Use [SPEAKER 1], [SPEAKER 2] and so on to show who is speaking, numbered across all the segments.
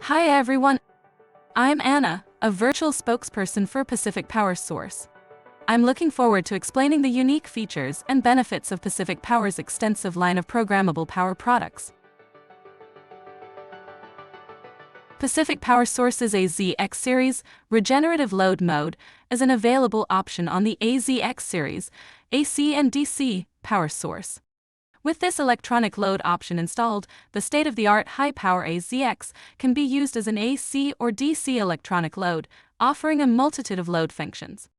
[SPEAKER 1] Hi everyone, I'm Anna, a virtual spokesperson for Pacific Power Source. I'm looking forward to explaining the unique features and benefits of Pacific Power's extensive line of programmable power products. Pacific Power Source's AZX Series Regenerative Load Mode is an available option on the AZX Series AC and DC power source. With this electronic load option installed, the state-of-the-art high-power AZX can be used as an AC or DC electronic load, offering a multitude of load functions.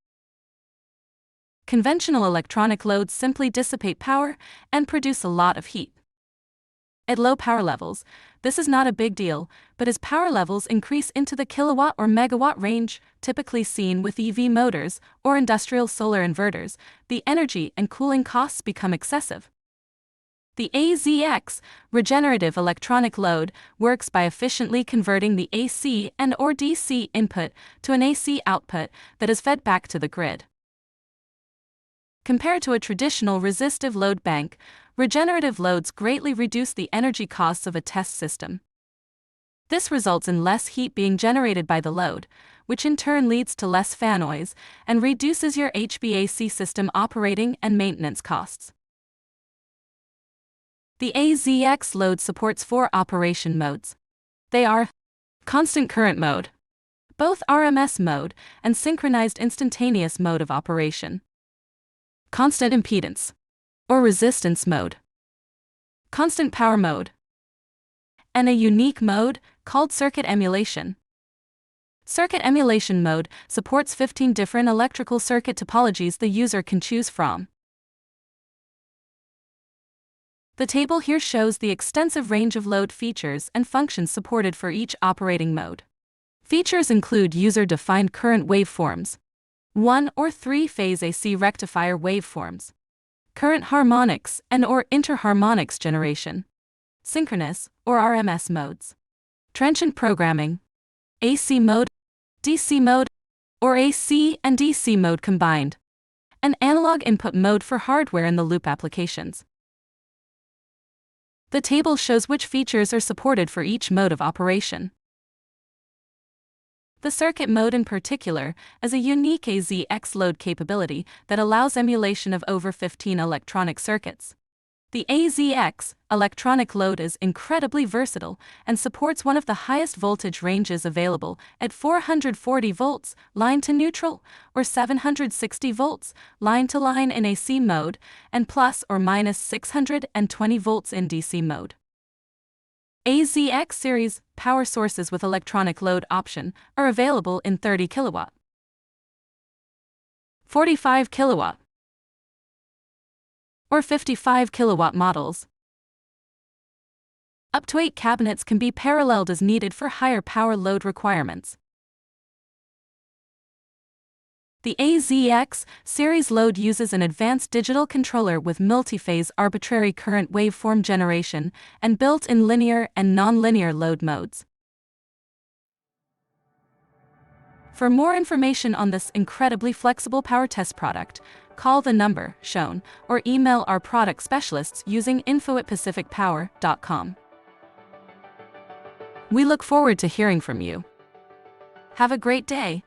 [SPEAKER 1] Conventional electronic loads simply dissipate power and produce a lot of heat. At low power levels, this is not a big deal, but as power levels increase into the kilowatt or megawatt range, typically seen with EV motors or industrial solar inverters, the energy and cooling costs become excessive. The AZX Regenerative Electronic Load works by efficiently converting the AC and/or DC input to an AC output that is fed back to the grid. Compared to a traditional resistive load bank, regenerative loads greatly reduce the energy costs of a test system. This results in less heat being generated by the load, which in turn leads to less fan noise and reduces your HVAC system operating and maintenance costs. The AZX load supports 4 operation modes. They are constant current mode, both RMS mode and synchronized instantaneous mode of operation, constant impedance, or resistance mode, constant power mode, and a unique mode called circuit emulation. Circuit emulation mode supports 15 different electrical circuit topologies the user can choose from. The table here shows the extensive range of load features and functions supported for each operating mode. Features include user-defined current waveforms, 1 or 3-phase AC rectifier waveforms, current harmonics and/or interharmonics generation, synchronous or RMS modes, transient programming, AC mode, DC mode, or AC and DC mode combined, and analog input mode for hardware-in-the-loop applications. The table shows which features are supported for each mode of operation. The circuit mode in particular is a unique AZX load capability that allows emulation of over 15 electronic circuits. The AZX electronic load is incredibly versatile and supports one of the highest voltage ranges available at 440 volts line to neutral or 760 volts line to line in AC mode and plus or minus 620 volts in DC mode. AZX series power sources with electronic load option are available in 30 kilowatt, 45 kilowatt, or 55 kilowatt models. Up to 8 cabinets can be paralleled as needed for higher power load requirements. The AZX series load uses an advanced digital controller with multi-phase arbitrary current waveform generation and built-in linear and non-linear load modes. For more information on this incredibly flexible power test product, call the number shown or email our product specialists using info@pacificpower.com. We look forward to hearing from you. Have a great day.